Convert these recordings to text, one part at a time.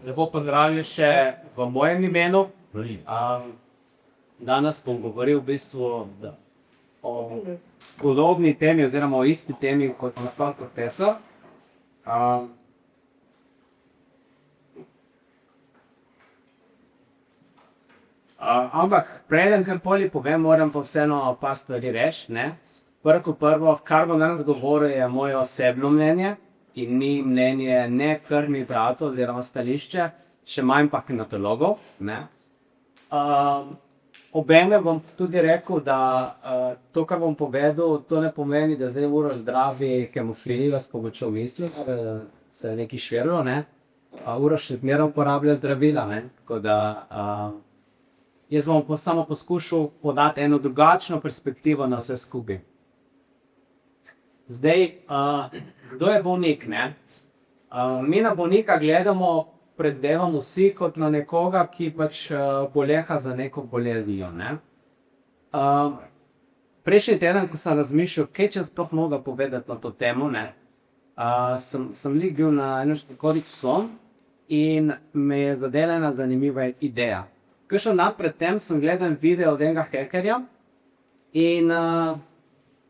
Lepo pozdravljeni še v mojem imenu. Danes bom govoril v bistvu o podobni temi oziroma o isti temi kot gospod profesor. Ampak preden karkoli povem, moram pa vseeno par stvari reči, ne. Prvo kot prvo, kar bom danes govoril, je moje osebno mnenje in ni mnenje ne krvnih bratov oziroma stališče, še manj pa kinetologov, ne. Obenem bom tudi rekel, da to, kar bom povedal, to ne pomeni, da zdaj Uroš zdravi hemofilijo s pomočjo misli, se je nekaj širilo, ne. Uroš še zmeraj uporablja zdravila, ne, tako da jaz bom samo poskušal podati eno drugačno perspektivo na vse skupaj. Zdaj, kdo je bolnik, ne? Mi na bolnika gledamo, predvidevamo vsi kot na nekoga, ki pač boleha za neko boleznijo, ne. Prejšnji teden, ko sem razmišljal, kaj če sploh mogel povedati na to temo, ne, sem glih bil na eno školjčico son in me je zadela ena zanimiva ideja. Kakšen dan pred tem sem gledal video od enega hekerja in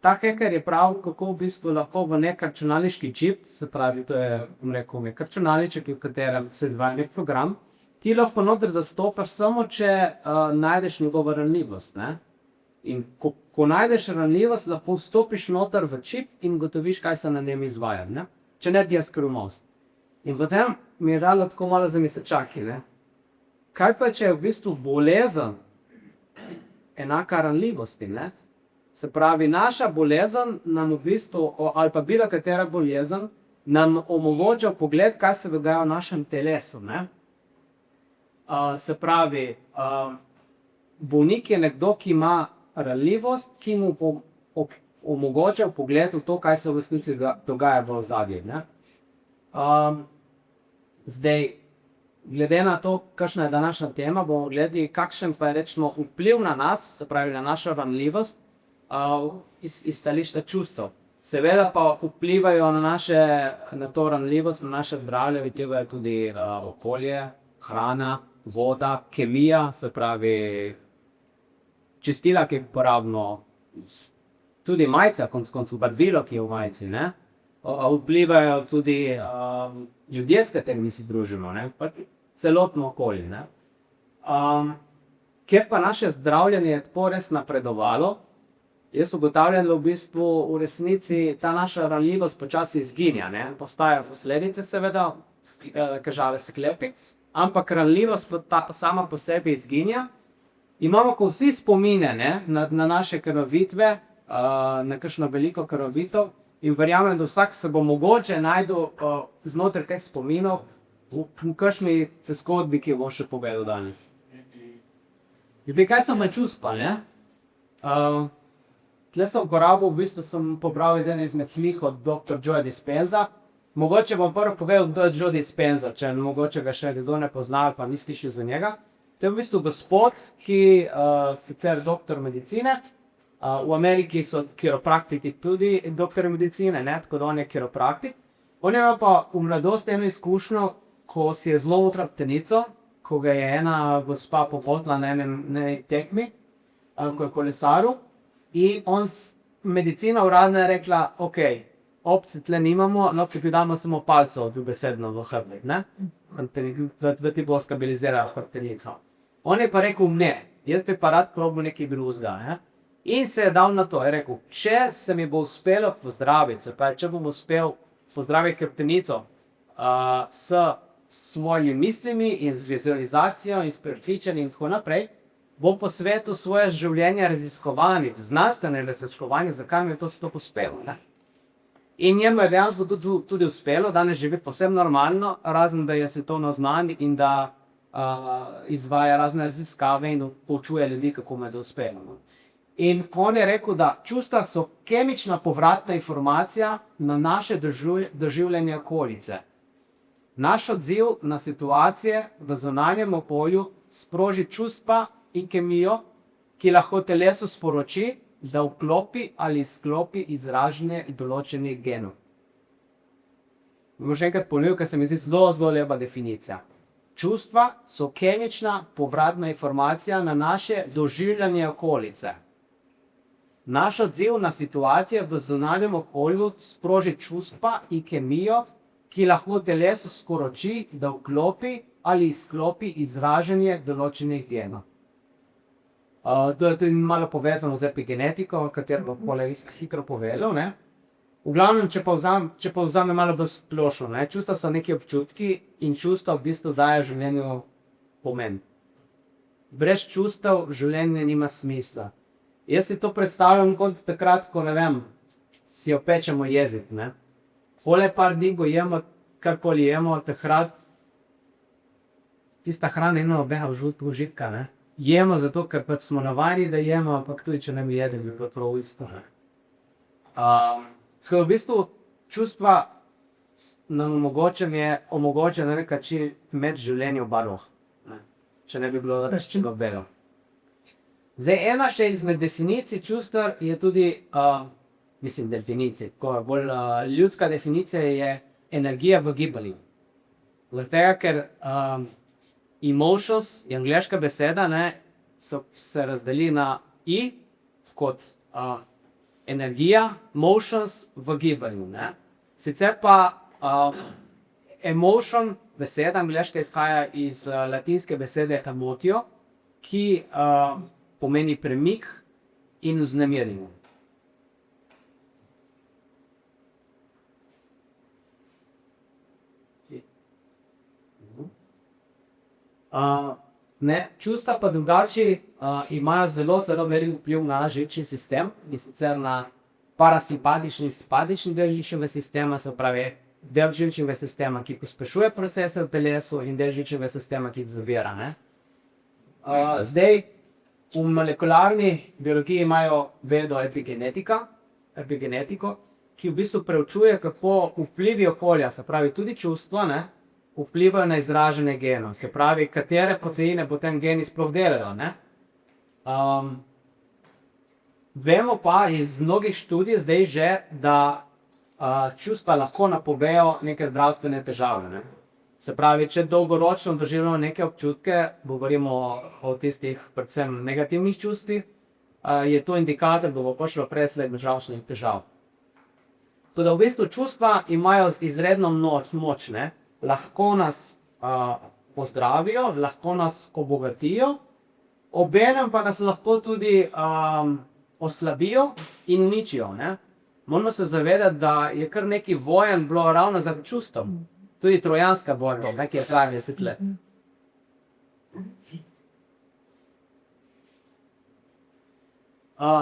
ta heker je pravil, kako v bistvu lahko v neki računalniški čip, se pravi, to je, bom rekel, neki računalniček, v katerem se izvaja neki program, ti lahko noter zastopaš samo, če najdeš njegovo ranljivost, ne. In ko najdeš ranljivost, lahko vstopiš noter v čip in ugotoviš, kaj se na njem izvaja, ne. Če ne, ti je skrivnost. In potem mi je dalo tako malo zamisliti, čakaj, ne. Kaj pa, če je v bistvu bolezen enaka ranljivosti, ne? Se pravi, naša bolezen nam v bistvu, ali pa bila katera bolezen, nam omogoča vpogled, kaj se dogaja v našem telesu, ne. Se pravi, bolnik je nekdo, ki ima ranljivost, ki mu omogoča vpogled v to, kaj se v resnici dogaja v ozadju, ne. Zdaj, glede na to, kakšna je današnja tema, bomo gledali, kakšen pa je recimo vpliv na nas, se pravi na našo ranljivost, iz stališča čustev. Seveda pa vplivajo na to ranljivost, na naše zdravje, vplivajo tudi okolje, hrana, voda, kemija, se pravi čistila, ki jih uporabimo, tudi majica, konec koncev, barvilo, ki je v majici, ne. Vplivajo tudi ljudje, s katerimi se družimo, ne, pa celotno okolje, ne. Ker pa naše zdravljenje je tako res napredovalo, jaz ugotavljam, da v bistvu v resnici ta naša ranljivost počasi izginja, ne. Postajajo posledice seveda, težave s sklepi, ampak ranljivost sama po sebi izginja. Imamo pa vsi spomine, ne, na naše krvavitve, na kakšno veliko krvavitev, in verjamem, da vsak se bo mogoče našel znotraj teh spominov v kakšni zgodbi, ki jo bom še povedal danes. Kaj so me čustva, ne? Tule sem uporabil, v bistvu sem pobral iz ene izmed knjig od Dr. Joe Dispenza. Mogoče bom prvo povedal, kdo je Joe Dispenza, če mogoče ga še kdo ne pozna ali pa ni slišal za njega. To je v bistvu gospod, ki sicer doktor medicine, v Ameriki so kiropraktiki tudi doktorji medicine, ne, tako da on je kiropraktik. On je imel pa v mladosti eno izkušnjo, ko si je zlomil hrbtenico, ko ga je ena gospa povozila na eni tekmi, ko je kolesaril. In medicina uradna je rekla, okej, opcij tule nimamo, lahko ti damo samo palco dobesedno v hrbet, ne. Da ti bo stabilizirala hrbtenico. On je pa rekel, ne, jaz bi pa rad probal nekaj drugega, ne. In se je dal na to, je rekel, če se mi bo uspelo pozdraviti, se pravi, če bom uspel pozdraviti hrbtenico s svojimi mislimi in z vizualizacijo in s prepričanjem in tako naprej, bom posvetil svoje življenje raziskovanju, znanstvenemu raziskovanju, zakaj mi je to sploh uspelo, ne. In njemu je dejansko tudi uspelo, danes živi povsem normalno, razen da je svetovno znan in da izvaja razne raziskave in poučuje ljudi, kako mu je to uspelo. In on je rekel, da čustva so kemična povratna informacija na naše doživljanje okolice. Naš odziv na situacije v zunanjem okolju sproži čustva in kemijo, ki lahko telesu sporoči, da vklopi ali izklopi izražanje določenih genov. Bom še enkrat ponovil, ker se mi zdi zelo lepa definicija. Čustva so kemična povratna informacija na naše doživljanje okolice. Naš odziv na situacije v zunanjem okolju sproži čustva in kemijo, ki lahko telesu sporoči, da vklopi ali izklopi izražanje določenih genov. To je tudi malo povezano z epigenetiko, o kateri bom poleg hitro povedal, ne. V glavnem, če pa vzamem malo bolj splošno, ne, čustva so neki občutki in čustva v bistvu dajejo življenju pomen. Brez čustev življenje nima smisla. Jaz si to predstavljam kot takrat, ko, ne vem, si opečemo jezik, ne. Pole par dni, ko jemo, karkoli jemo, takrat tista hrana nima nobenega užitka, ne. Jemo zato, ker pač smo navajeni, da jemo, ampak tudi če ne bi jedli, bi bilo prav isto, ne. Tako v bistvu čustva nam omogoča na neki način imeti življenje v barvah, ne. Če ne bi bilo rečeno belo. Zdaj, ena še izmed definicij čustev je tudi, definicij, tako bolj ljudska definicija je energija v gibanju. Zaradi tega, ker emotions je angleška beseda, ne, se razdeli na I kot energija, motions v gibanju, ne. Sicer pa emotion, beseda angleška izhaja iz latinske besede emotio, ki pomeni premik in vznemirjenje. Čustva pa drugače imajo zelo velik vpliv na naš živčni sistem, in sicer na parasimpatični in simpatični del živčnega sistema, se pravi del živčnega sistema, ki pospešuje procese v telesu, in del živčnega sistema, ki jih zavira, ne. Zdaj, v molekularni biologiji imajo vedo epigenetiko, ki v bistvu preučuje, kako vplivi okolja, se pravi tudi čustva, ne, vplivajo na izražanje genov, se pravi, katere proteine potem geni sploh delajo, ne. Vemo pa iz mnogih študij zdaj že, da čustva lahko napovejo neke zdravstvene težave, ne. Se pravi, če dolgoročno doživljamo neke občutke, govorimo o tistih predvsem negativnih čustvih, je to indikator, da bo prišlo prej slej do zdravstvenih težav. Toda v bistvu čustva imajo izredno moč, ne. Lahko nas pozdravijo, lahko nas obogatijo, obenem pa nas lahko tudi oslabijo in uničijo, ne. Moramo se zavedati, da je kar nekaj vojn bilo ravno zaradi čustev. Tudi trojanska vojna, ki je trajala 10 let.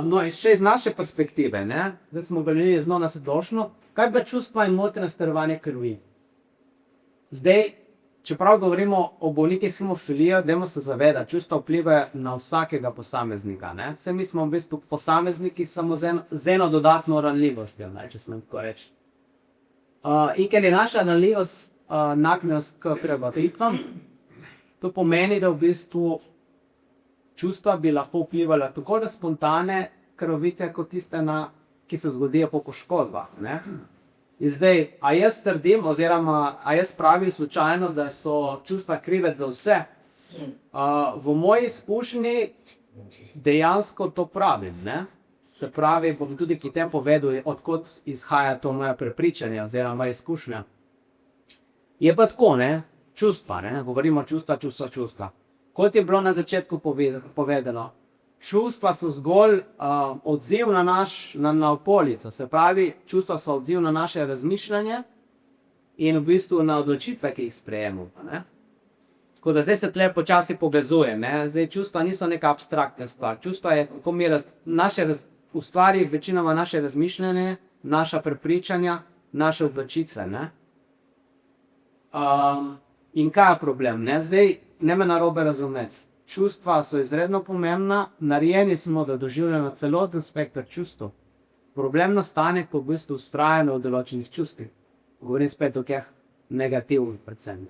No, in še iz naše perspektive, ne, zdaj smo govorili zelo na splošno, kaj pa čustva in motnje starovanja krvi. Zdaj, čeprav govorimo o bolnikih s hemofilijo, dajmo se zavedati, čustva vplivajo na vsakega posameznika, ne. Saj mi smo v bistvu posamezniki samo z eno dodatno ranljivostjo, ne, če smem tako reči. In ker je naša ranljivost naklonjenost k prebarvitvam, to pomeni, da v bistvu čustva bi lahko vplivala tako na spontane krvavitve, kot tiste, ki se zgodijo po poškodbah, ne. In zdaj, a jaz trdim oziroma a jaz pravim slučajno, da so čustva krivec za vse? V moji izkušnji dejansko to pravim, ne. Se pravi, bom tudi pri tem povedal, od kod izhaja to moje prepričanje oziroma moja izkušnja. Je pa tako, ne, čustva, ne, govorimo čustva. Kot je bilo na začetku povedano, čustva so zgolj odziv na okolico, se pravi, čustva so odziv na naše razmišljanje in v bistvu na odločitve, ki jih sprejemamo, ne. Tako da zdaj se tule počasi povezujem, ne, zdaj čustva niso neka abstraktna stvar, čustva je, kako mi ustvari večinoma naše razmišljanje, naša prepričanja, naše odločitve, ne. In kaj je problem, ne, zdaj, ne me narobe razumeti. Čustva so izredno pomembna, narejeni smo, da doživljamo celoten spekter čustev. Problem nastane, ko v bistvu vztrajamo v določenih čustvih. Govorim spet o teh negativnih predvsem.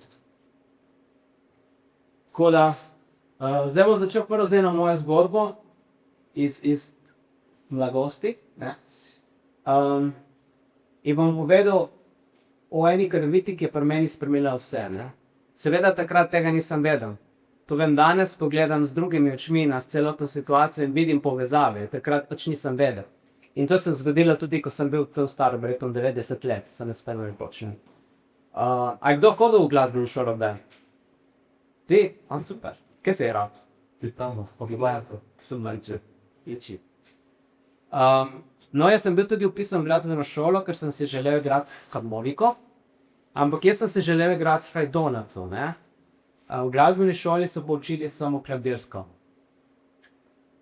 Tako da, zdaj bom začel prvo z eno mojo zgodbo iz mladosti, ne. In bom povedal o eni krvavitvi, ki je pri meni spremenila vse, ne. Seveda takrat tega nisem vedel. To vem danes, ko gledam z drugimi očmi na celotno situacijo in vidim povezave. Takrat pač nisem vedel. In to se je zgodilo tudi, ko sem bil tu star, rekel 90 let, se ne spomnim počne. A je kdo hodil v glasbeno šolo, da? Ti? Super. Kje si igral? Ti tamo, pogledaj, Sem malče. Iči. No, jaz sem bil tudi vpisan v glasbeno šolo, ker sem si želel igrati harmoniko, ampak jaz sem si želel igrati frajdonaco, ne. V glasbeni šoli so poučili samo klavirsko.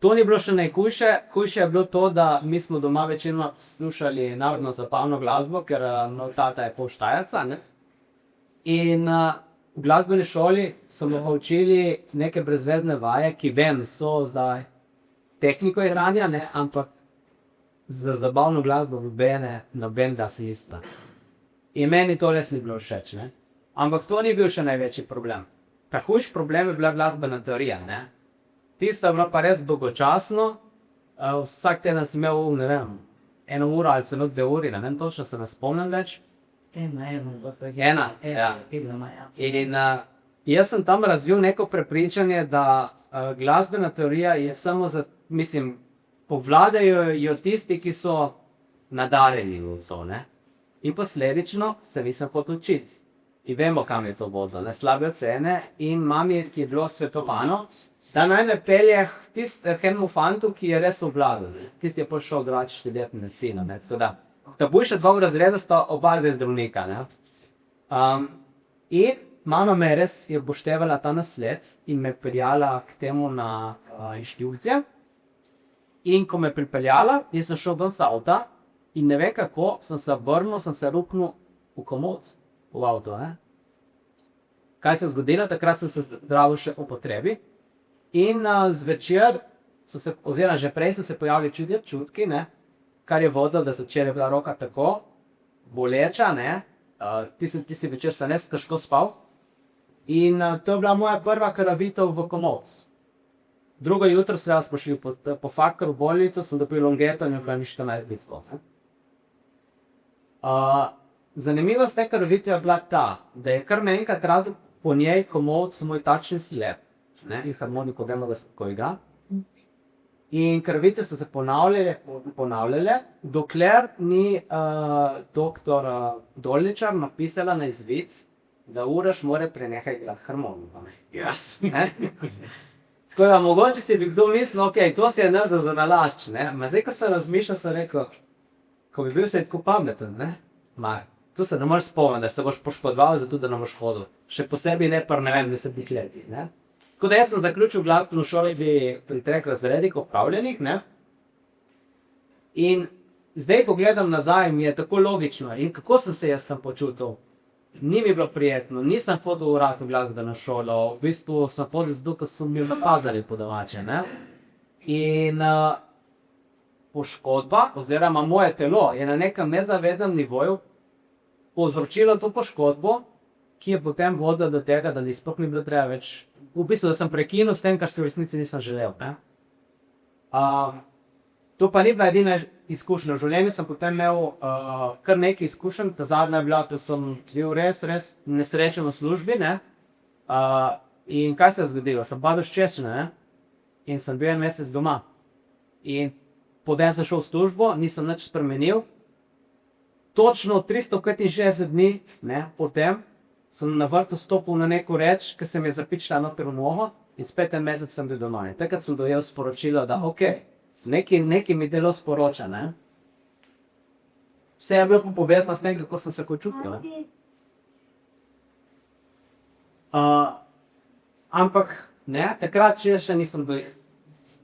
To ni bilo še najhujše, hujše je bilo to, da mi smo doma večinoma poslušali narodno zabavno glasbo, ker tata je pol Štajerca, ne. In v glasbeni šoli so me učili neke brezvezne vaje, ki vem, so za tehniko igranja, ne, ampak za zabavno glasbo noben glasista. In meni to res ni bilo všeč, ne. Ampak to ni bil še največji problem. Ta hujši problem je bila glasbena teorija, ne. Tisto je bilo pa res dolgočasno, vsak teden sem imel, ne vem, 1 uro ali celo 2 uri, ne vem točno, se ne spomnim več. Ena, ja. In jaz sem tam razvil neko prepričanje, da glasbena teorija je samo za, mislim, povladajo jo tisti, ki so nadarjeni v to, ne. In posledično se nisem hotel učiti. In vemo, kam je to vodilo, ne, slabe ocene, in mami, ki je bilo svetovano, da naj me pelje k enemu fantu, ki je res obvladal. Tisti je pol šel drugače študirati medicino, ne, tako da ta boljša 2 razreda sta oba zdaj zdravnika, ne. In mama me res je upoštevala ta nasled in me peljala k temu na inštitucije. In ko me pripeljala, jaz sem šel ven z avta in ne vem kako, sem se obrnil, sem se ruknil v komot v avto, ne. Kaj se je zgodilo? Takrat sem se zdravil še po potrebi. In zvečer oziroma že prej so se pojavili čudni občutki, ne, kar je vodilo, da zvečer je bila roka tako boleča, ne, tisti večer sem res težko spal. In to je bila moja prva krvavitev v komot. Drugo jutro smo šli po faktor v bolnico, sem dobil longeto in v 14 bitkov. Zanimivost te krvavitve je bila ta, da je kar naenkrat razlog po njej komot moj tačni slep, ne, in harmoniko delno, da se tako igra. In krvavitve so se ponavljale, dokler ni doktor Dolničar napisala na izvid, da Uroš mora prenehati igrati harmoniko. Yes! Tako da, mogoče si bi kdo mislil, okej, to si je naredil za nalašč, ne. Ma zdaj, ko sem razmišljal, sem rekel, ko bi bil se tako pameten, ne. Ma, tu se ne moreš spomniti, da se boš poškodoval, zato da ne boš hodil. Še posebej ne pri, ne vem, 10 letih, ne. Tako da jaz sem zaključil glasbeno šolo pri 3 razredih opravljenih, ne. In zdaj, ko gledam nazaj, mi je tako logično. In kako sem se jaz tam počutil? Ni mi bilo prijetno, nisem hodil v razno glasbeno šolo, v bistvu sem hodil zato, ker so mi nakazali po domače, ne. In poškodba oziroma moje telo je na nekem nezavednem nivoju povzročilo to poškodbo, ki je potem vodila do tega, da sploh ni bilo treba več, v bistvu, da sem prekinil s tem, kar si v resnici nisem želel, ne. To pa ni bila edina izkušnja. V življenju sem potem imel kar nekaj izkušenj, ta zadnja je bila, ko sem bil res nesrečen v službi, ne. In kaj se je zgodilo? Sem padel s češenja, ne, in sem bil 1 mesec doma. In potem sem šel v službo, nisem nič spremenil. Točno 365 dni, ne, potem sem na vrtu stopil na neko reč, ki se mi je zapičila noter v nogo, in spet 1 mesec sem bil doma. In takrat sem dojel sporočilo, da okej, nekaj mi delo sporoča, ne. Vse je bilo pa povezano s tem, kako sem se počutil, ne. Ampak, ne, takrat še nisem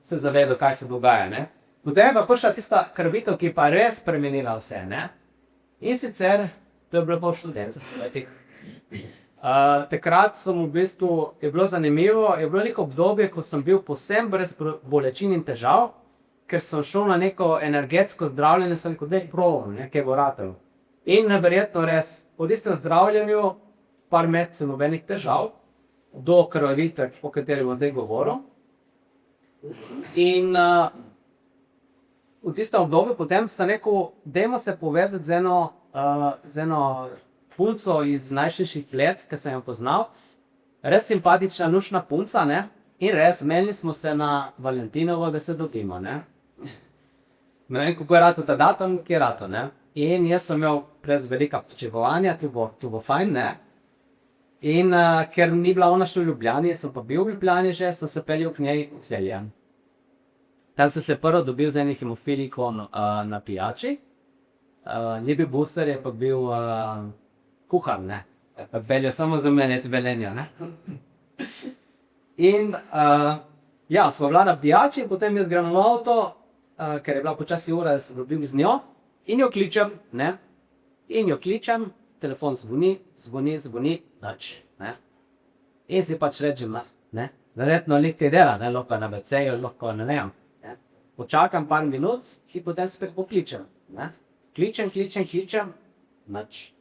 se zavedal, kaj se dogaja, ne. Potem je pa prišla tista krvavitev, ki je pa res spremenila vse, ne. In sicer, to je bilo pa v študentskih letih. Takrat sem v bistvu, je bilo zanimivo, je bilo neko obdobje, ko sem bil povsem brez bolečin in težav, ker sem šel na neko energetsko zdravljenje, sem rekel, daj probam, ne, kaj bo ratalo. In neverjetno res, po tistem zdravljenju, par mesecev nobenih težav, do krvavitve, o kateri bom zdaj govoril. In v tistem obdobju potem sem rekel, dajmo se povezati z eno punco iz najširših let, ki sem jo poznal. res simpatična, luštna punca, ne? In res, menili smo se na Valentinovo, da se dobimo, ne? Ne vem, kako je rato ta datum, ki je rato, ne? In jaz sem imel res velika pričakovanja, to bo fajn, ne? In ker ni bila ona še v Ljubljani, sem pa bil v Ljubljani že, sem se peljal k njej v Celje. Tam sem se prvo dobil z enim hemofilikom na pijači. Ljubi Buser je pa bil kuhar, ne? Pa peljal samo za mene z Velenja, ne? In ja, sva bila na pijači, potem jaz grem v avto, ker je bila počasi ura, da sem dobil z njo. In jo kličem, ne? In jo kličem, telefon zvoni, nič, ne? In si pač rečem, ne? Verjetno nekaj dela, ne? Lahko na WC-ju, lahko ne vem. Počakam par minut in potem spet pokličem, ne? Kličem, nič.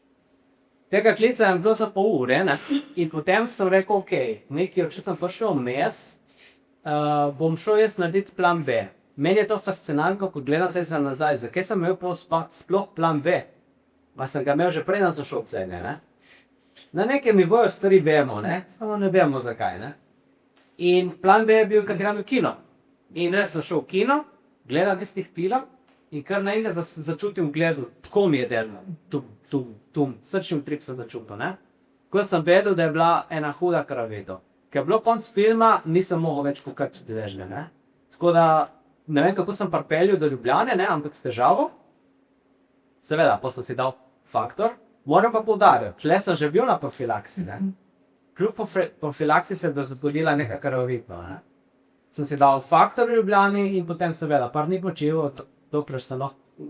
Tega klica je bilo za pol ure, ne? In potem sem rekel, ok, nekaj je očitno prišel vmes, bom šel jaz narediti plan B. Meni je to fascinantno, ko gledam se nazaj, zakaj sem imel sploh plan B? Pa sem ga imel že preden sem šel v Celje, ne? Na nekem nivoju stvari vemo, ne? Samo ne vemo zakaj, ne? In plan B je bil, kad grem v kino. In res sem šel v kino, gledam tisti film in kar naenkrat začutim v gledu, tako mi je delno, srčni utrip sem začutil, ne? Ko sem vedel, da je bila ena huda krvavitev. Ker je bilo konc filma, nisem mogel več kukati deležne, ne? Tako da, ne vem, kako sem pripeljal do Ljubljane, ne, ampak s težavo. Seveda, pa sem si dal faktor. Moram pa poudariti, tle sem že bil na profilaksi, ne. Kljub profilaksi se je zgodila neka krvavitev, ne. Sem si dal faktor v Ljubljani in potem seveda par dni počival, dokler sem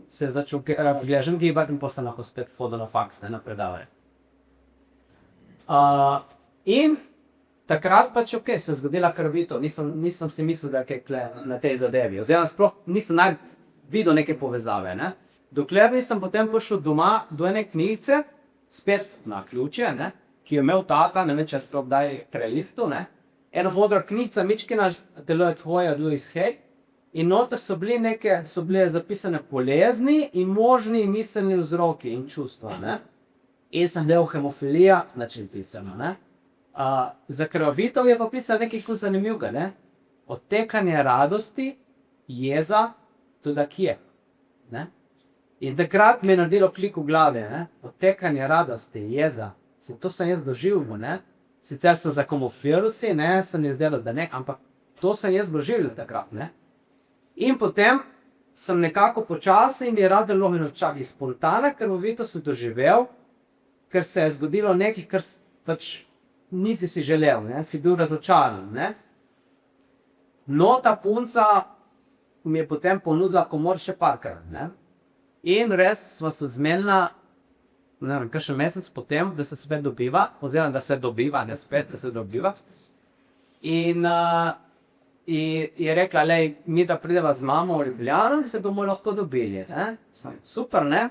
se začel gležen gibati in potem sem lahko spet hodil na faks, ne, na predavanje. In takrat pač ok, se je zgodila krvavitev, nisem si mislil, da je kaj tle na tej zadevi, oziroma sploh nisem videl neke povezave, ne. Dokler nisem potem prišel doma do ene knjigice, spet na ključe, ne, ki jo imel tata, ne vem, če je sploh kdaj prelistal, ne. Ena modra knjigica, Mičkina deluje tvoje od Louise Hay, in noter so bile zapisane bolezni in možni miselni vzroki in čustva, ne. In sem del hemofilija, način pisano, ne. Za krvavitev je pa pisal nekaj tako zanimivega, ne. Odtekanje radosti, jeza, tudi kje, ne. In takrat mi je naredilo klik v glavi, ne, odtekanje radosti, jeza, to sem jaz doživel, ne, sicer sem zakamufliral si, ne, se mi je zdelo, da ne, ampak to sem jaz doživel takrat, ne. In potem sem nekako počasi in je radilo mi čakaj spontana krvavitev sem doživel, ker se je zgodilo nekaj, kar pač nisi si želel, ne, si bil razočaran, ne. No, ta punca mi je potem ponudila komor še parkrat, ne. In res sva se zmenila, ne vem, kakšen mesec potem, da se spet dobiva, oziroma da se dobiva, ne spet, da se dobiva. In je rekla, lej, mi da prideva z mamo v Ljubljano in se bomo lahko dobili, ne. Super, ne.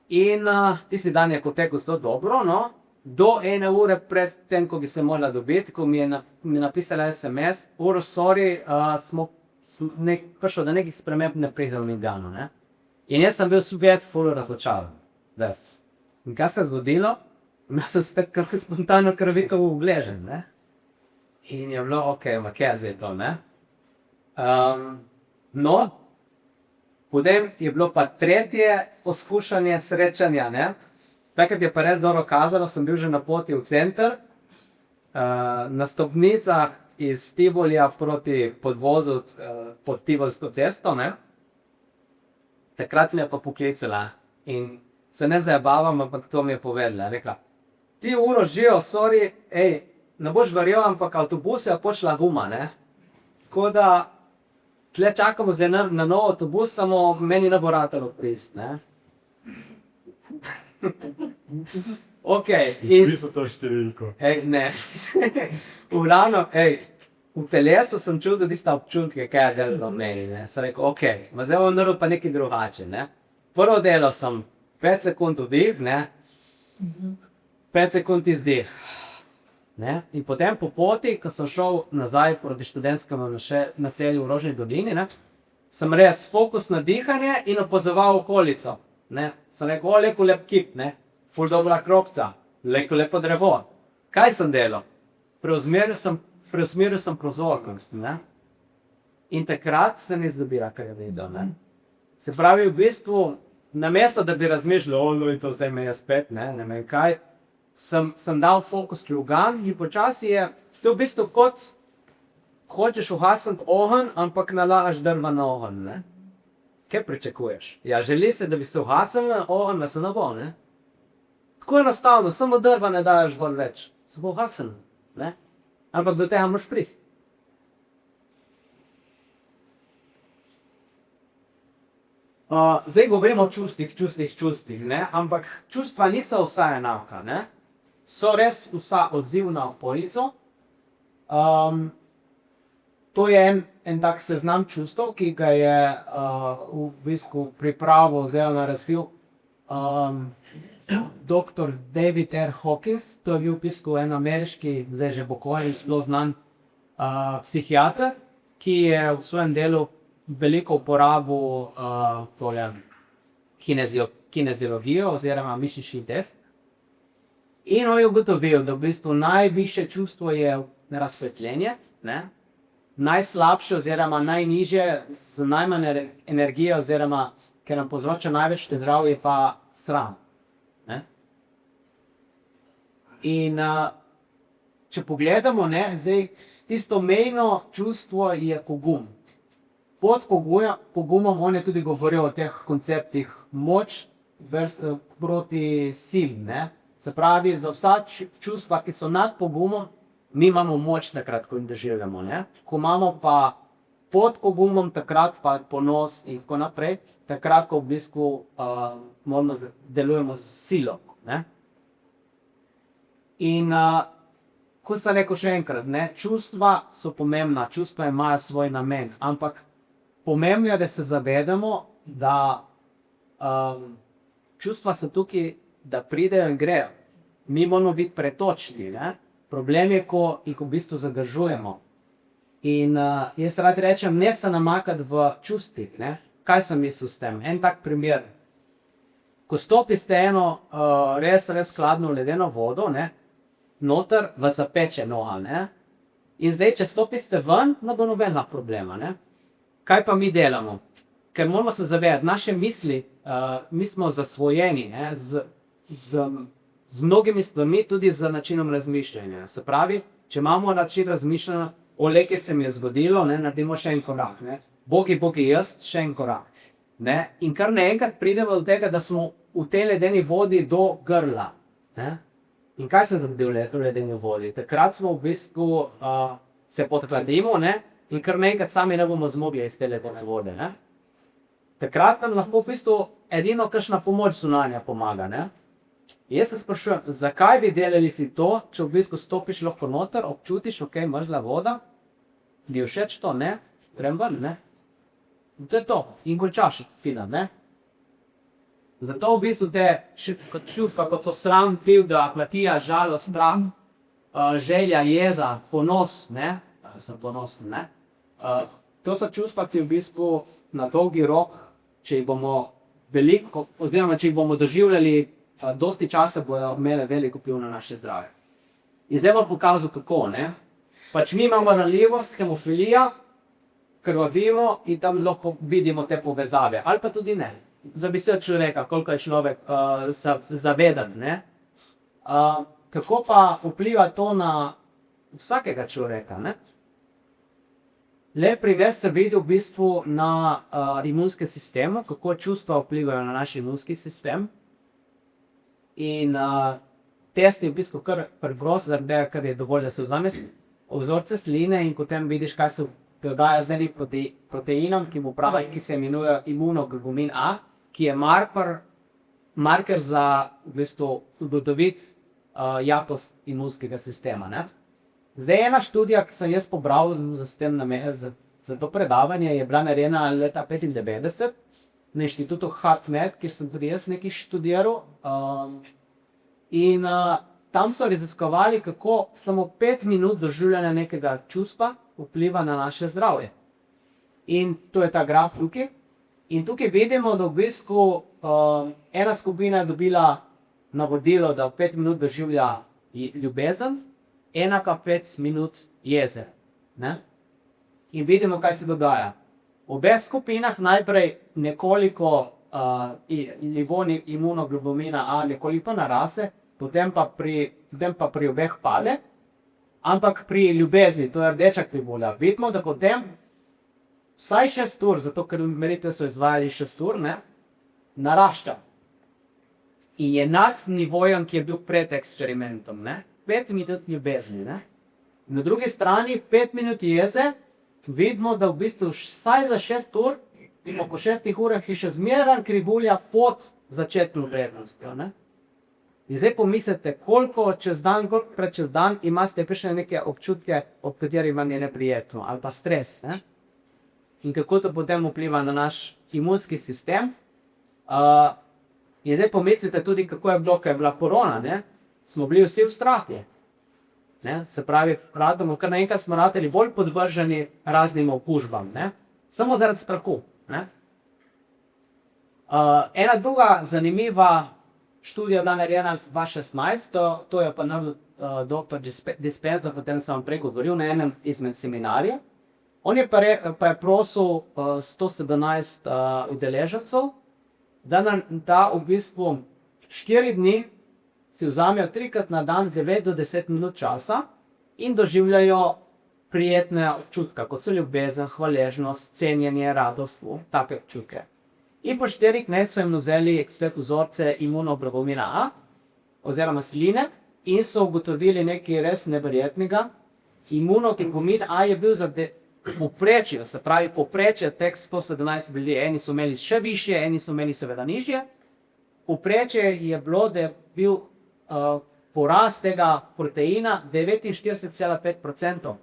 In tisti dan je potekel zelo dobro, no, do ene ure pred tem, ko bi se morala dobiti, ko mi je napisala SMS, sorry, prišel do nekih sprememb, ne pridem v Ljubljano, ne. In jaz sem bil spet ful razočaran, res. In kaj se je zgodilo? Imel sem spet kakšno spontano krvavitev v gleženj, ne. In je bilo, ok, ma kaj je zdaj to, ne. No, potem je bilo pa tretje poskušanje srečanja, ne. Takrat je pa res dobro kazalo, sem bil že na poti v center, na stopnicah iz Tivolija proti podvozu pod Tivolsko cesto, ne. Takrat me je pa poklicala in se ne zabavam, ampak to mi je povedala, rekla, ti uro živo, sorry, ne boš verjel, ampak avtobus je počela guma, ne. Tako da, tle čakamo zdaj na nov avtobus, samo meni ne bo ratalo priti, ne. Ok. Pisal to številko. Ne. V glavnem, v telesu sem čutil tiste občutke, kaj je delalo v meni, ne. Sem rekel, ok, zdaj bom naredil pa nekaj drugače, ne. Prvo delo sem 5 sekund vdih, ne. 5 sekund izdih. Ne. In potem po poti, ko sem šel nazaj proti študentskemu naselju v Rožni dolini, ne, sem res fokus na dihanje in opazoval okolico, ne. Sem rekel, lep kip, ne. Ful dobra kropca, lepo drevo. Kaj sem delal? preusmeril sem pozornost, ne. In takrat se mi zabira, kar je vedel, ne. Se pravi, v bistvu, namesto da bi razmišljal, no in to zdaj me je spet, ne vem kaj, sem dal fokus drugam in počasi je, to je v bistvu kot hočeš ugasniti ogenj, ampak nalagaš drva na ogenj, ne. Kaj pričakuješ? Ja, želi se, da bi se ugasnil ogenj, da se ne bo, ne. Tako enostavno, samo drva ne daješ bolj več, se bo ugasnil, ne. Ampak do tega moraš priti. Zdaj govorimo o čustvih, ne, ampak čustva niso vsa enaka, ne. So res vsa odzivna okolico. To je en tak seznam čustev, ki ga je v bistvu pripravil oziroma razvil doktor David R. Hawkins. To je bil v bistvu en ameriški, zdaj že pokojni, zelo znan psihiater, ki je v svojem delu veliko uporabil kineziologijo oziroma mišični test. In on je ugotovil, da v bistvu najvišje čustvo je razsvetljenje, ne? Najslabše oziroma najnižje z najmanj energije oziroma, ker nam povzroča največ težav, je pa sram, ne? In če pogledamo, ne, zdaj tisto mejno čustvo je pogum. Pod pogumom on je tudi govoril o teh konceptih moč proti sil, ne. Se pravi, za vsa čustva, ki so nad pogumom, mi imamo moč takrat, ko jih doživljamo, ne. Ko imamo pa pod pogumom, takrat pa ponos in tako naprej, takrat, ko v bistvu delujemo z silo, ne. In ko sem rekel še enkrat, ne, čustva so pomembna, čustva imajo svoj namen, ampak pomembno je, da se zavedamo, da čustva so tukaj, da pridejo in grejo. Mi moramo biti pretočni, ne. Problem je, ko jih v bistvu zadržujemo. In jaz rad rečem, ne se namakati v čustvih, ne. Kaj sem mislil s tem? En tak primer. Ko stopite eno res hladno ledeno vodo, ne, noter vas zapeče noga, ne. In zdaj, če stopite ven, ne bo nobenega problema, ne. Kaj pa mi delamo? Ker moramo se zavedati, naše misli, mi smo zasvojeni, ne, z mnogimi stvarmi, tudi z načinom razmišljanja. Se pravi, če imamo način razmišljanja, kaj se mi je zgodilo, ne, naredimo še en korak, ne. Bogi, jaz, še en korak, ne. In kar naenkrat pridemo do tega, da smo v tej ledeni vodi do grla, ne. In kaj se zgodi v ledeni vodi? Takrat smo v bistvu se podhladimo, ne, in kar naenkrat sami ne bomo zmogli iz te ledene vode, ne. Takrat nam lahko v bistvu edino kakšna pomoč zunanja pomaga, ne. Jaz se sprašujem, zakaj bi delali si to, če v bistvu stopiš lahko noter, občutiš, mrzla voda, ti je všeč to, ne, grem ven, ne. In to je to. In končaš film, ne. Zato v bistvu te čustva, kot so sram, krivda, apatija, žalost, strah, želja, jeza, ponos, ne, sem ponosen, ne. To so čustva, ki v bistvu na dolgi rok, če jih bomo veliko, oziroma če jih bomo doživljali dosti časa, bojo imele velik vpliv na naše zdravje. In zdaj bom pokazal, kako, ne. Pač mi imamo ranljivost, hemofilija, krvavimo in tam lahko vidimo te povezave, ali pa tudi ne. Zavisi od človeka, koliko je človek zaveden, ne. Kako pa vpliva to na vsakega človeka, ne? Lep primer sem videl v bistvu na imunskem sistemu, kako čustva vplivajo na naš imunski sistem. In test je v bistvu kar preprost, zaradi tega, ker je dovolj, da se vzameš vzorce sline in potem vidiš, kaj se dogaja z enim proteinom, ki se imenuje imunoglobumin A, ki je marker za v bistvu ugotoviti jakost imunskega sistema, ne. Zdaj, ena študija, ki sem jaz pobral za to predavanje, je bila narejena leta 1995 na inštitutu HeartMath, kjer sem tudi jaz nekaj študiral. In tam so raziskovali, kako samo 5 minut doživljanja nekega čustva vpliva na naše zdravje. In to je ta graf tukaj. In tukaj vidimo, da v bistvu ena skupina je dobila navodilo, da 5 minut doživlja ljubezen, 1,5 minut jeze. Ne? In vidimo, kaj se dogaja. V obeh skupinah najprej nekoliko nivo imunoglobulina A nekoliko narase, potem pa pri obeh pade, ampak pri ljubezni, to je rdeča krivulja, vidimo, da potem vsaj 6 ur, zato ker meritve so izvajali 6 ur, ne, narašča. In je nad nivojem, ki je bil pred eksperimentom. Ne. 5 minut ljubezni. Ne. Na drugi strani 5 minut jeze, vidimo, da v bistvu vsaj za 6 ur, po 6 urah je še zmeraj krivulja pod začetno vrednostjo. Ne. In zdaj pomislite, koliko čez dan imate še neke občutke, ob katerih vam je neprijetno, ali pa stres. Ne? In kako to potem vpliva na naš imunski sistem. In zdaj pomislite tudi, kako je bilo, ko je bila korona. Ne? Smo bili vsi v strahu. Se pravi, kar naenkrat smo rateli bolj podvrženi raznim okužbam. Ne? Samo zaradi strahu. Ne? Ena druga zanimiva študija bila narejena 2016, to je pa naredil dr. Dispenza, o katerem sem vam prej govoril na enem izmed seminarjev. On je pa je prosil 117 udeležencev, da v bistvu 4 dni si vzamejo 3-krat na dan 9 do 10 minut časa in doživljajo prijetne občutke, kot so ljubezen, hvaležnost, cenjenje, radost, take občutke. In po 4 dneh so jim vzeli vzorce imunoglobulina A, oziroma sline, in so ugotovili nekaj res neverjetnega. Imunoglobulin A je bil za povprečje, se pravi povprečje teh 117 ljudi, eni so imeli še višje, eni so imeli seveda nižje. Povprečje je bilo, da je bil porast tega proteina 49,5%,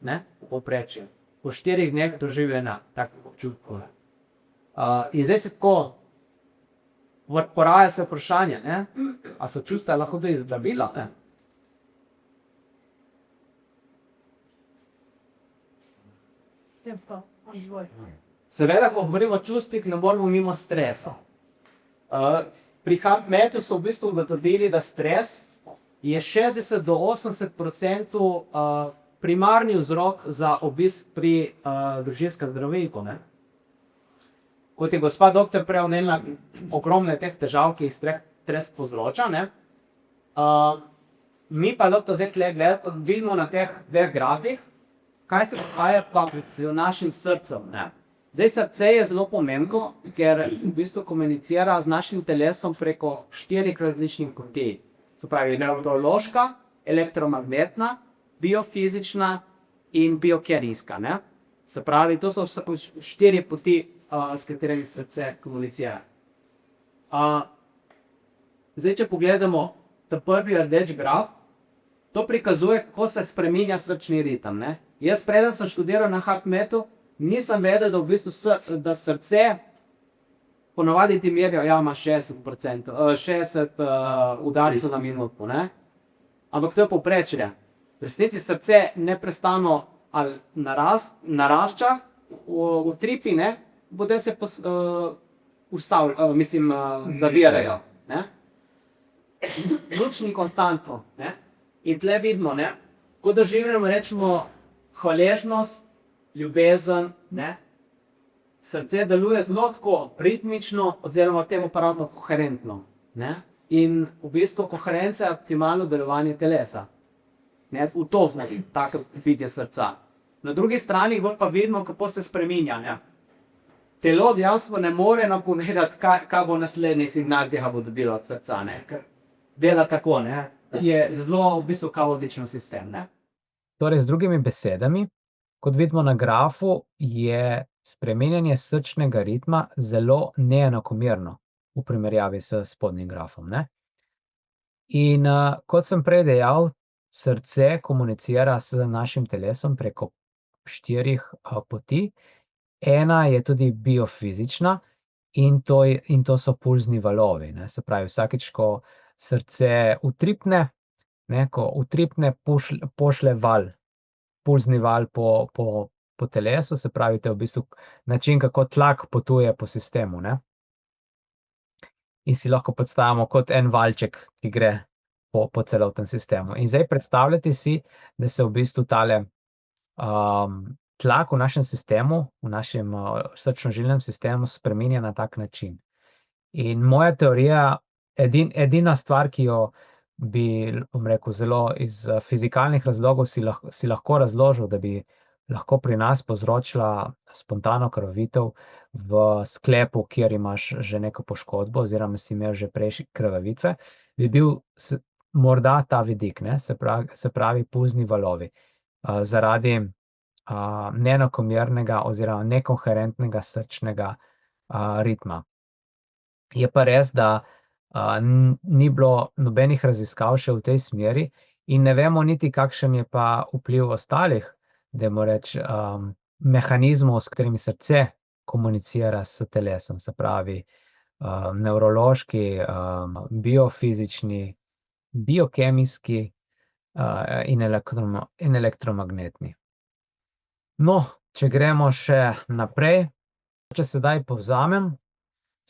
ne, v povprečju. Po 4 dneh doživljena takih občutkov. In zdaj se tako poraja se vprašanje, ne? A so čustva lahko tudi zdravila? Ne? Seveda, ko govorimo o čustvih, ne moremo mimo stresa. Pri HeartMathu so v bistvu ugotovili, da stres je 60 do 80% primarni vzrok za obisk pri družinskem zdravniku. Ne? Kot je gospa doktor prej omenila, ogromne teh težav, ki jih stres povzroča. Mi pa lahko zdaj vidimo na teh dveh grafih, kaj se dogaja pa z našim srcem. Ne? Zdaj srce je zelo pomembno, ker v bistvu komunicira z našim telesom preko 4 različnih poti. Se pravi, nevrološka, elektromagnetna, biofizična in biokemijska. Se pravi, to so 4 poti, s katerimi srce komunicira. Zdaj, če pogledamo ta prvi rdeč graf, to prikazuje, kako se spreminja srčni ritem. Ne? Jaz preden sem študiral na HeartMathu, nisem vedel, da v bistvu da srce ponavadi ti merijo, ja, ima 60 udaric na minuto. Ne? Ampak to je povprečje. V resnici srce neprestano narašča, utripi, potem se zavirajo. Nič ni konstantno. In tle vidimo, ko doživljamo, rečemo, hvaležnost, ljubezen, srce deluje zelo tako ritmično oziroma temu pravimo koherentno. In v bistvu koherenca je optimalno delovanje telesa. V to znamo, tako bitje srca. Na drugi strani pa vidimo, kako se spreminja. Telo dejansko ne more napovedati, kaj bo naslednji signal, ki ga bo dobilo od srca. Ker dela tako, je zelo v bistvu kaotičen sistem. Torej, z drugimi besedami, kot vidimo na grafu, je spreminjanje srčnega ritma zelo neenakomerno v primerjavi s spodnjim grafom. In kot sem prej dejal, srce komunicira s našim telesom preko 4 poti. Ena je tudi biofizična in to so pulzni valovi. Se pravi, vsakič, ko srce utripne, ko utripne, pošlje val, pulzni val po telesu, se pravi, to je v bistvu način, kako tlak potuje po sistemu. In si lahko predstavljamo kot en valček, ki gre po celotnem sistemu. In zdaj predstavljajte si, da se v bistvu tale tlak v našem sistemu, v našem srčno-žilnem sistemu spreminja na tak način. In moja teorija, edina stvar, ki jo bi, bom rekel, zelo iz fizikalnih razlogov si lahko razložil, da bi lahko pri nas povzročila spontano krvavitev v sklepu, kjer imaš že neko poškodbo oziroma si imel že prej krvavitve, bi bil morda ta vidik, ne, se pravi pulzni valovi, zaradi neenakomernega oziroma nekoherentnega srčnega ritma. Je pa res, da ni bilo nobenih raziskav še v tej smeri in ne vemo niti, kakšen je pa vpliv ostalih, dajmo reči, mehanizmov, s katerimi srce komunicira s telesom, se pravi, nevrološki, biofizični, biokemijski, in elektromagnetni. No, če gremo še naprej, če sedaj povzamem,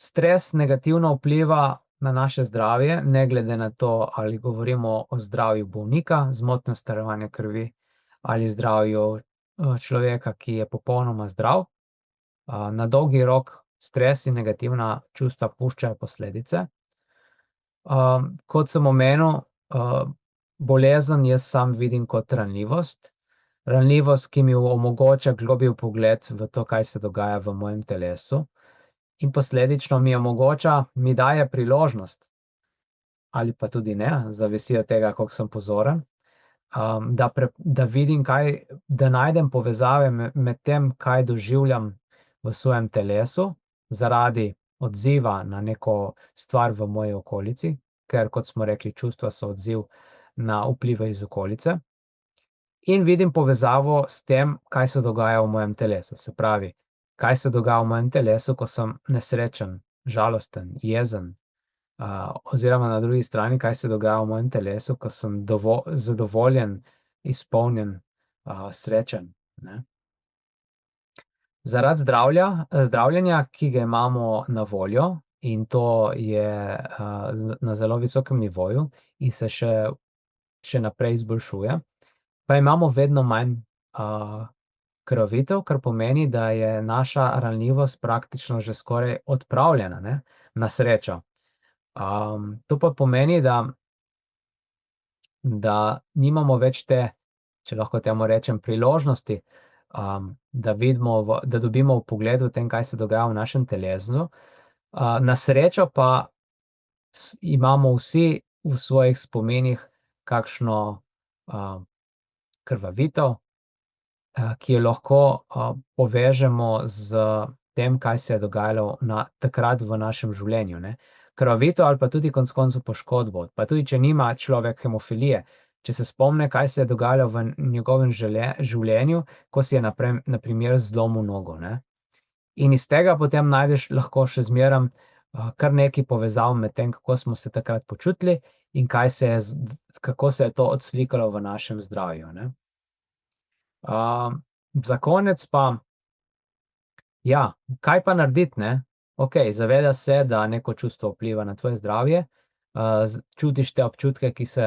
stres negativno vpliva na naše zdravje, ne glede na to, ali govorimo o zdravju bolnika z motnjo stvarjevanja krvi ali zdravju človeka, ki je popolnoma zdrav. Na dolgi rok stres in negativna čustva puščajo posledice. Kot sem omenil, bolezen jaz sam vidim kot ranljivost. Ranljivost, ki mi omogoča globlji vpogled v to, kaj se dogaja v mojem telesu, in posledično mi daje priložnost, ali pa tudi ne, zavisi od tega, koliko sem pozoren, da vidim, da najdem povezave med tem, kaj doživljam v svojem telesu zaradi odziva na neko stvar v moji okolici, ker, kot smo rekli, čustva so odziv na vplive iz okolice. In vidim povezavo s tem, kaj se dogaja v mojem telesu. Se pravi, kaj se dogaja v mojem telesu, ko sem nesrečen, žalosten, jezen, oziroma na drugi strani, kaj se dogaja v mojem telesu, ko sem zadovoljen, izpolnjen, srečen, ne. Zaradi zdravljenja, ki ga imamo na voljo, in to je na zelo visokem nivoju in se še naprej izboljšuje, pa imamo vedno manj krvavitev, kar pomeni, da je naša ranljivost praktično že skoraj odpravljena, ne, na srečo. To pa pomeni, da nimamo več te, če lahko temu rečem, priložnosti, da vidimo, da dobimo vpogled v tem, kaj se dogaja v našem telesu. Na srečo pa imamo vsi v svojih spominih kakšno krvavitev, ki jo lahko povežemo s tem, kaj se je dogajalo takrat v našem življenju, ne. Krvavitev ali pa tudi konec koncev poškodbo, pa tudi če nima človek hemofilije, če se spomne, kaj se je dogajalo v njegovem življenju, ko si je na primer zlomil nogo, ne. In iz tega potem najdeš lahko še zmeraj kar nekaj povezav med tem, kako smo se takrat počutili in kako se je to odslikalo v našem zdravju, ne. Za konec pa, ja, kaj pa narediti, ne? Okej, zavedaš se, da neko čustvo vpliva na tvoje zdravje, čutiš te občutke, ki se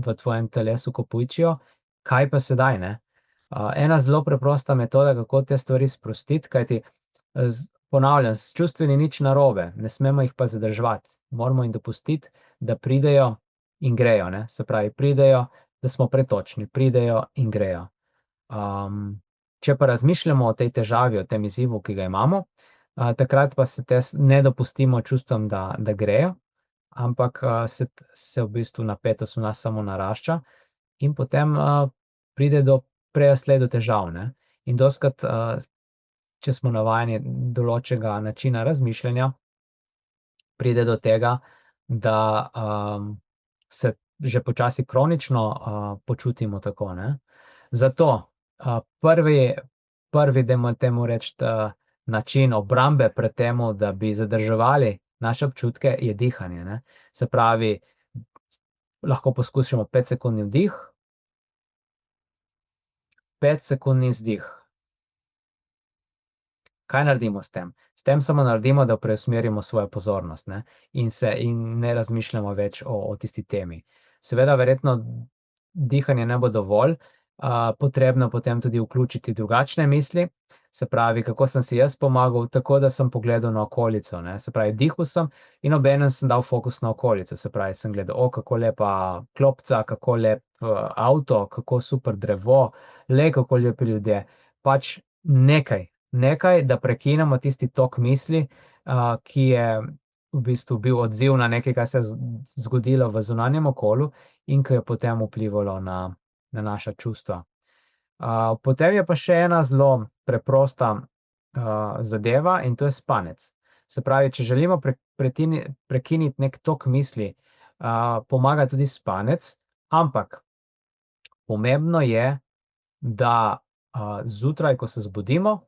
v tvojem telesu kopičijo, kaj pa sedaj, ne? Ena zelo preprosta metoda, kako te stvari sprostiti, kajti ponavljam, s čustvi ni nič narobe, ne smemo jih pa zadrževati. Moramo jim dopustiti, da pridejo in grejo, ne. Se pravi, pridejo, da smo pretočni, pridejo in grejo. Če pa razmišljamo o tej težavi, o tem izzivu, ki ga imamo, takrat pa ne dopustimo čustvom, da grejo, ampak se v bistvu napetost v nas samo narašča in potem pride prej ali slej do težav, ne. In dostikrat, če smo navajeni določenega načina razmišljanja, pride do tega, da se že počasi kronično počutimo tako, ne. Zato prvi, dajmo temu reči, način obrambe pred temu, da bi zadrževali naše občutke, je dihanje, ne. Se pravi, lahko poskusimo 5-sekundni vdih, 5-sekundni izdih. Kaj naredimo s tem? S tem samo naredimo, da preusmerimo svojo pozornost, ne, in ne razmišljamo več o tisti temi. Seveda verjetno dihanje ne bo dovolj, potrebno potem tudi vključiti drugačne misli, se pravi, kako sem si jaz pomagal, tako da sem pogledal na okolico, ne, se pravi, dihal sem in obenem sem dal fokus na okolico, se pravi, sem gledal, kako lepa klopca, kako lep, avto, kako super drevo, kako lepi ljudje. Pač nekaj, da prekinemo tisti tok misli, ki je v bistvu bil odziv na nekaj, kar se je zgodilo v zunanjem okolju in ke je potem vplivalo na naša čustva. Potem je pa še ena zelo preprosta, zadeva in to je spanec. Se pravi, če želimo prekiniti neki tok misli, pomaga tudi spanec, ampak pomembno je, da, zjutraj, ko se zbudimo,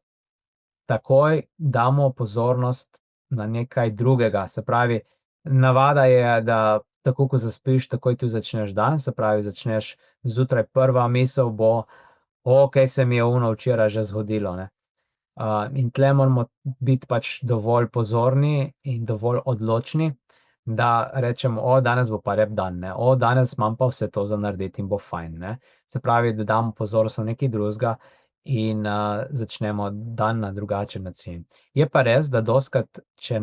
takoj damo pozornost na nekaj drugega. Se pravi, navada je, da tako ko zaspiš, takoj tudi začneš dan, se pravi, začneš zjutraj, prva misel bo: "Kaj se mi je ono včeraj že zgodilo," ne." In tule moramo biti pač dovolj pozorni in dovolj odločni, da rečemo: danes bo pa lep dan, ne, danes imam pa vse to za narediti in bo fajn," ne. Se pravi, da damo pozornost na nekaj drugega in, začnemo dan na drugačen način. Je pa res, da dostikrat, če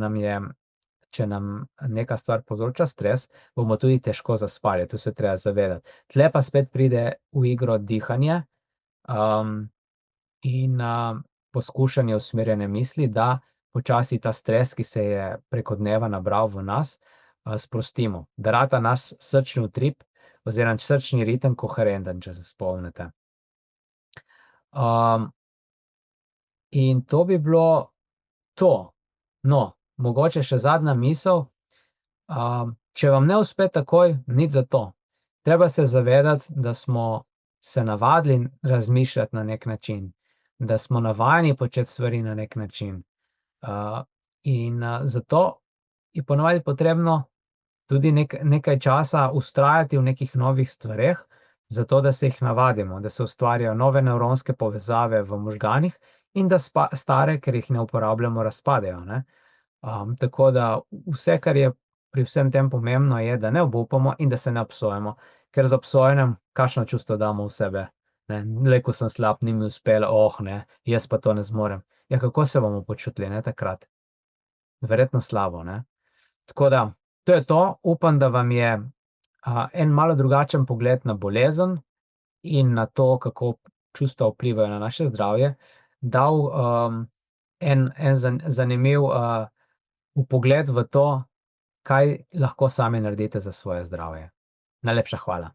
nam neka stvar povzroča stres, bomo tudi težko zaspali, to se je treba zavedati. Tule pa spet pride v igro dihanje, in, poskušanje usmerjanja misli, da počasi ta stres, ki se je preko dneva nabral v nas, sprostimo, da rata naš srčni utrip oziroma srčni ritem koherenten, če se spomnite. In to bi bilo to. No, mogoče še zadnja misel, če vam ne uspe takoj, nič zato. Treba se zavedati, da smo se navadili razmišljati na neki način, da smo navajeni početi stvari na neki način. In, zato je po navadi potrebno tudi nekaj časa vztrajati v nekih novih stvareh, zato da se jih navadimo, da se ustvarjajo nove nevronske povezave v možganih in da stare, ker jih ne uporabljamo, razpadejo, ne. Tako da vse, kar je pri vsem tem pomembno, je, da ne obupamo in da se ne obsojamo, ker z obsojanjem kakšno čustvo damo v sebe, ne, ko sem slab, ni mi uspelo, ne, jaz pa to ne zmorem. Ja, kako se bomo počutili, ne, takrat? Verjetno slabo, ne. Tako da to je to, upam, da vam je, en malo drugačen pogled na bolezen in na to, kako čustva vplivajo na naše zdravje, dal, en zanimiv, vpogled v to, kaj lahko sami naredite za svoje zdravje. Najlepša hvala.